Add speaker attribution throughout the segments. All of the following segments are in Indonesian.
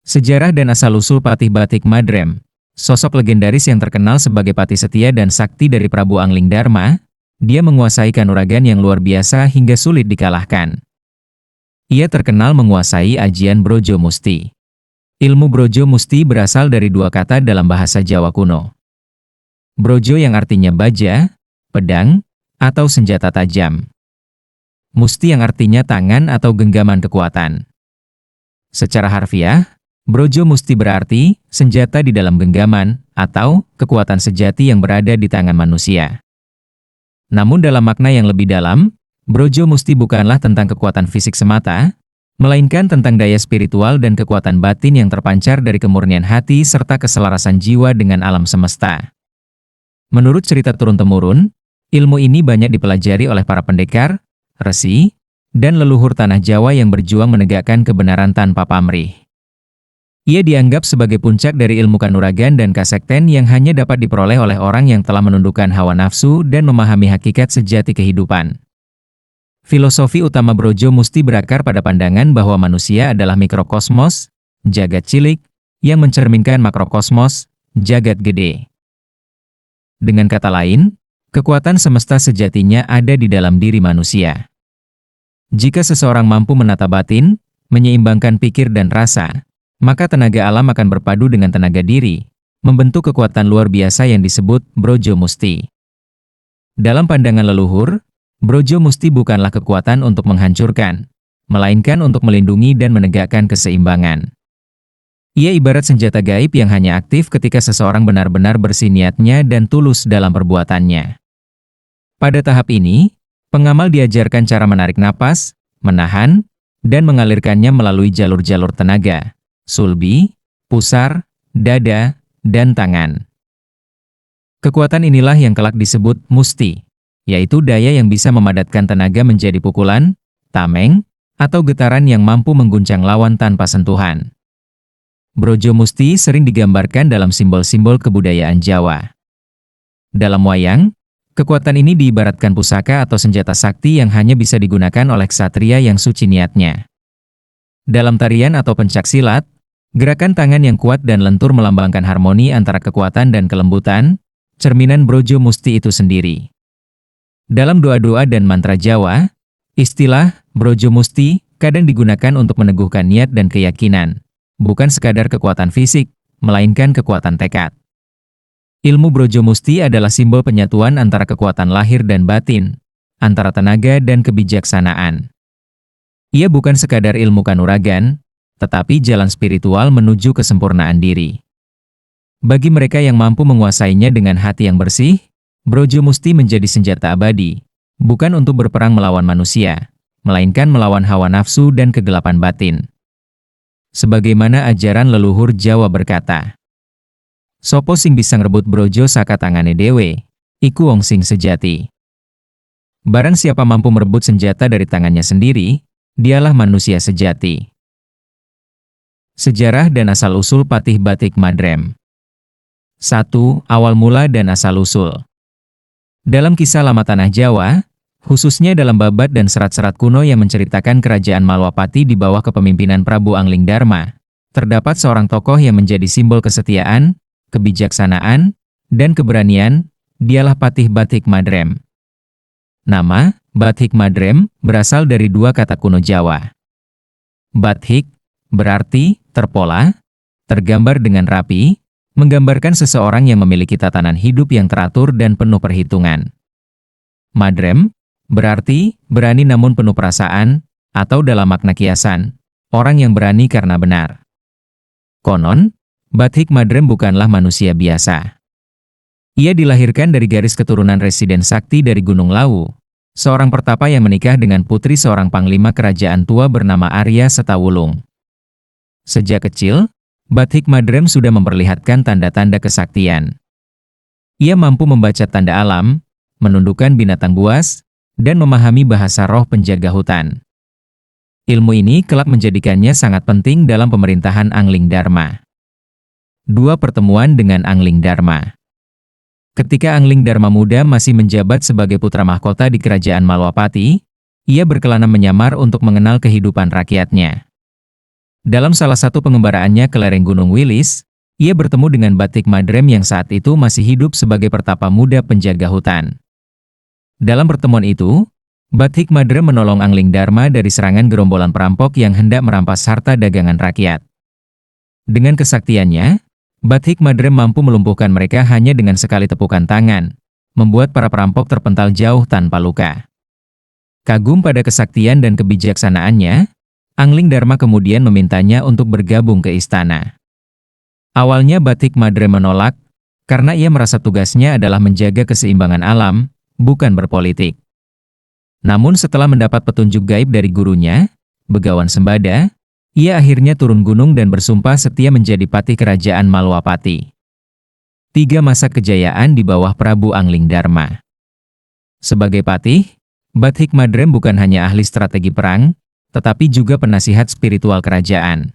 Speaker 1: Sejarah dan asal-usul Patih Batik Madrem. Sosok legendaris yang terkenal sebagai patih setia dan sakti dari Prabu Anglingdarma, dia menguasai kanuragan yang luar biasa hingga sulit dikalahkan. Ia terkenal menguasai ajian Brojo Musti. Ilmu Brojo Musti berasal dari dua kata dalam bahasa Jawa kuno. Brojo yang artinya baja, pedang, atau senjata tajam. Musti yang artinya tangan atau genggaman kekuatan. Secara harfiah, Brojo Musti berarti senjata di dalam genggaman atau kekuatan sejati yang berada di tangan manusia. Namun dalam makna yang lebih dalam, Brojo Musti bukanlah tentang kekuatan fisik semata, melainkan tentang daya spiritual dan kekuatan batin yang terpancar dari kemurnian hati serta keselarasan jiwa dengan alam semesta. Menurut cerita turun-temurun, ilmu ini banyak dipelajari oleh para pendekar, resi, dan leluhur tanah Jawa yang berjuang menegakkan kebenaran tanpa pamrih. Ia dianggap sebagai puncak dari ilmu kanuragan dan kasekten yang hanya dapat diperoleh oleh orang yang telah menundukkan hawa nafsu dan memahami hakikat sejati kehidupan. Filosofi utama Brojo Musti berakar pada pandangan bahwa manusia adalah mikrokosmos, jagat cilik, yang mencerminkan makrokosmos, jagat gede. Dengan kata lain, kekuatan semesta sejatinya ada di dalam diri manusia. Jika seseorang mampu menata batin, menyeimbangkan pikir dan rasa, maka tenaga alam akan berpadu dengan tenaga diri, membentuk kekuatan luar biasa yang disebut Brojo Musti. Dalam pandangan leluhur, Brojo Musti bukanlah kekuatan untuk menghancurkan, melainkan untuk melindungi dan menegakkan keseimbangan. Ia ibarat senjata gaib yang hanya aktif ketika seseorang benar-benar bersih niatnya dan tulus dalam perbuatannya. Pada tahap ini, pengamal diajarkan cara menarik napas, menahan, dan mengalirkannya melalui jalur-jalur tenaga, sulbi, pusar, dada, dan tangan. Kekuatan inilah yang kelak disebut musti, yaitu daya yang bisa memadatkan tenaga menjadi pukulan, tameng, atau getaran yang mampu mengguncang lawan tanpa sentuhan. Brojo Musti sering digambarkan dalam simbol-simbol kebudayaan Jawa. Dalam wayang, kekuatan ini diibaratkan pusaka atau senjata sakti yang hanya bisa digunakan oleh ksatria yang suci niatnya. Dalam tarian atau pencaksilat, gerakan tangan yang kuat dan lentur melambangkan harmoni antara kekuatan dan kelembutan, cerminan Brojo Musti itu sendiri. Dalam doa-doa dan mantra Jawa, istilah Brojo Musti kadang digunakan untuk meneguhkan niat dan keyakinan, bukan sekadar kekuatan fisik, melainkan kekuatan tekad. Ilmu Brojo Musti adalah simbol penyatuan antara kekuatan lahir dan batin, antara tenaga dan kebijaksanaan. Ia bukan sekadar ilmu kanuragan, tetapi jalan spiritual menuju kesempurnaan diri. Bagi mereka yang mampu menguasainya dengan hati yang bersih, Brojo Musti menjadi senjata abadi, bukan untuk berperang melawan manusia, melainkan melawan hawa nafsu dan kegelapan batin. Sebagaimana ajaran leluhur Jawa berkata, "Sopo sing bisa ngrebut brojo saka tangane dewe, iku wong sing sejati." Barang siapa mampu merebut senjata dari tangannya sendiri, dialah manusia sejati. Sejarah dan asal-usul Patih Batik Madrem. 1. Awal mula dan asal-usul. Dalam kisah lama tanah Jawa, khususnya dalam babat dan serat-serat kuno yang menceritakan kerajaan Malwapati di bawah kepemimpinan Prabu Anglingdarma, terdapat seorang tokoh yang menjadi simbol kesetiaan, kebijaksanaan, dan keberanian, dialah Patih Batik Madrem. Nama, Batik Madrem, berasal dari dua kata kuno Jawa. Batik, berarti terpola, tergambar dengan rapi, menggambarkan seseorang yang memiliki tatanan hidup yang teratur dan penuh perhitungan. Madrem, berarti berani namun penuh perasaan, atau dalam makna kiasan, orang yang berani karena benar. Konon, Batik Madrem bukanlah manusia biasa. Ia dilahirkan dari garis keturunan residen sakti dari Gunung Lawu, seorang pertapa yang menikah dengan putri seorang panglima kerajaan tua bernama Arya Setawulung. Sejak kecil, Batik Madrem sudah memperlihatkan tanda-tanda kesaktian. Ia mampu membaca tanda alam, menundukkan binatang buas, dan memahami bahasa roh penjaga hutan. Ilmu ini kelak menjadikannya sangat penting dalam pemerintahan Anglingdarma. 2. Pertemuan dengan Anglingdarma. Ketika Anglingdarma muda masih menjabat sebagai putra mahkota di kerajaan Malwapati, ia berkelana menyamar untuk mengenal kehidupan rakyatnya. Dalam salah satu pengembaraannya ke lereng Gunung Wilis, ia bertemu dengan Batik Madrem yang saat itu masih hidup sebagai pertapa muda penjaga hutan. Dalam pertemuan itu, Batik Madrem menolong Angling Dharma dari serangan gerombolan perampok yang hendak merampas harta dagangan rakyat. Dengan kesaktiannya, Batik Madrem mampu melumpuhkan mereka hanya dengan sekali tepukan tangan, membuat para perampok terpental jauh tanpa luka. Kagum pada kesaktian dan kebijaksanaannya, Angling Dharma kemudian memintanya untuk bergabung ke istana. Awalnya Batik Madrem menolak, karena ia merasa tugasnya adalah menjaga keseimbangan alam, bukan berpolitik. Namun setelah mendapat petunjuk gaib dari gurunya, Begawan Sembada, ia akhirnya turun gunung dan bersumpah setia menjadi patih kerajaan Malwapati. 3 masa kejayaan di bawah Prabu Angling Dharma. Sebagai patih, Batik Madrem bukan hanya ahli strategi perang, tetapi juga penasihat spiritual kerajaan.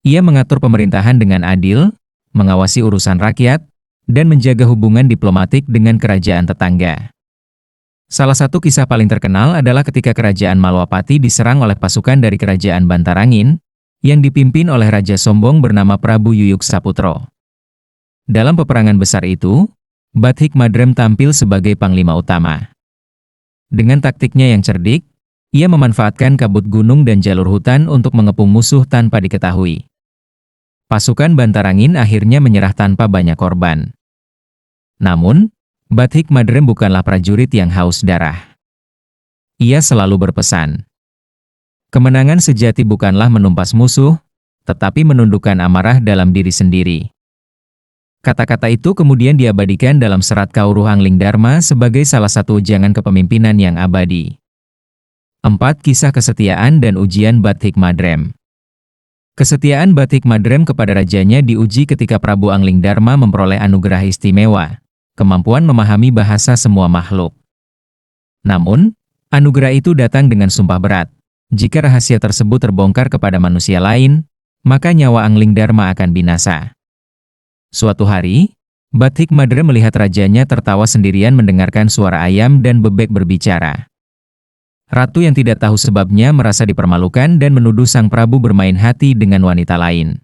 Speaker 1: Ia mengatur pemerintahan dengan adil, mengawasi urusan rakyat, dan menjaga hubungan diplomatik dengan kerajaan tetangga. Salah satu kisah paling terkenal adalah ketika kerajaan Malwapati diserang oleh pasukan dari kerajaan Bantarangin, yang dipimpin oleh Raja Sombong bernama Prabu Yuyuk Saputro. Dalam peperangan besar itu, Batik Madrem tampil sebagai panglima utama. Dengan taktiknya yang cerdik, ia memanfaatkan kabut gunung dan jalur hutan untuk mengepung musuh tanpa diketahui. Pasukan Bantarangin akhirnya menyerah tanpa banyak korban. Namun, Batik Madrem bukanlah prajurit yang haus darah. Ia selalu berpesan, kemenangan sejati bukanlah menumpas musuh, tetapi menundukkan amarah dalam diri sendiri. Kata-kata itu kemudian diabadikan dalam serat Kauruh Angling Dharma sebagai salah satu ujangan kepemimpinan yang abadi. 4 Kisah kesetiaan dan ujian Batik Madrem. Kesetiaan Batik Madrem kepada rajanya diuji ketika Prabu Angling Dharma memperoleh anugerah istimewa, kemampuan memahami bahasa semua makhluk. Namun, anugerah itu datang dengan sumpah berat. Jika rahasia tersebut terbongkar kepada manusia lain, maka nyawa Angling Dharma akan binasa. Suatu hari, Batik Madrem melihat rajanya tertawa sendirian mendengarkan suara ayam dan bebek berbicara. Ratu yang tidak tahu sebabnya merasa dipermalukan dan menuduh sang Prabu bermain hati dengan wanita lain.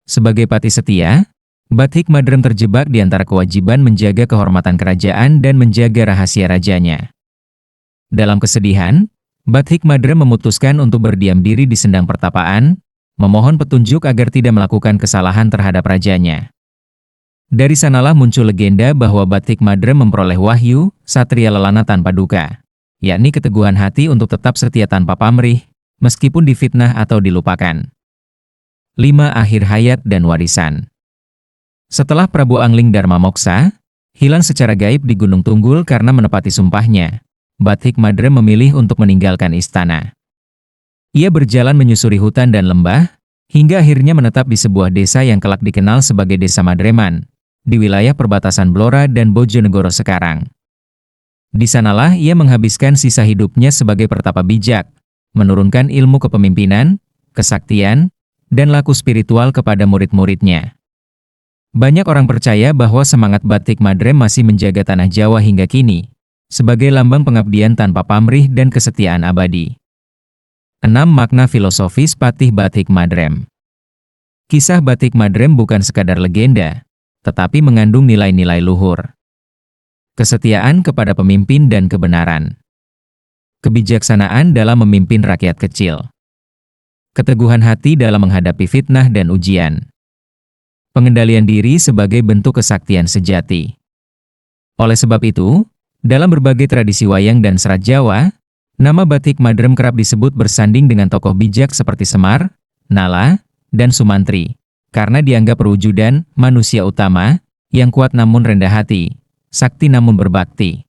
Speaker 1: Sebagai patih setia, Batik Madrem terjebak di antara kewajiban menjaga kehormatan kerajaan dan menjaga rahasia rajanya. Dalam kesedihan, Batik Madrem memutuskan untuk berdiam diri di sendang pertapaan, memohon petunjuk agar tidak melakukan kesalahan terhadap rajanya. Dari sanalah muncul legenda bahwa Batik Madrem memperoleh wahyu, satria lelana tanpa duka, yakni keteguhan hati untuk tetap setia tanpa pamrih, meskipun difitnah atau dilupakan. 5 Akhir hayat dan warisan. Setelah Prabu Angling Dharma moksa, hilang secara gaib di Gunung Tunggul karena menepati sumpahnya, Batik Madrem memilih untuk meninggalkan istana. Ia berjalan menyusuri hutan dan lembah, hingga akhirnya menetap di sebuah desa yang kelak dikenal sebagai Desa Madreman, di wilayah perbatasan Blora dan Bojonegoro sekarang. Di sanalah ia menghabiskan sisa hidupnya sebagai pertapa bijak, menurunkan ilmu kepemimpinan, kesaktian, dan laku spiritual kepada murid-muridnya. Banyak orang percaya bahwa semangat Batik Madrem masih menjaga tanah Jawa hingga kini, sebagai lambang pengabdian tanpa pamrih dan kesetiaan abadi. 6 Makna filosofis Patih Batik Madrem. Kisah Batik Madrem bukan sekadar legenda, tetapi mengandung nilai-nilai luhur. Kesetiaan kepada pemimpin dan kebenaran. Kebijaksanaan dalam memimpin rakyat kecil. Keteguhan hati dalam menghadapi fitnah dan ujian. Pengendalian diri sebagai bentuk kesaktian sejati. Oleh sebab itu, dalam berbagai tradisi wayang dan serat Jawa, nama Batik Madrem kerap disebut bersanding dengan tokoh bijak seperti Semar, Nala, dan Sumantri, karena dianggap perwujudan manusia utama, yang kuat namun rendah hati, sakti namun berbakti.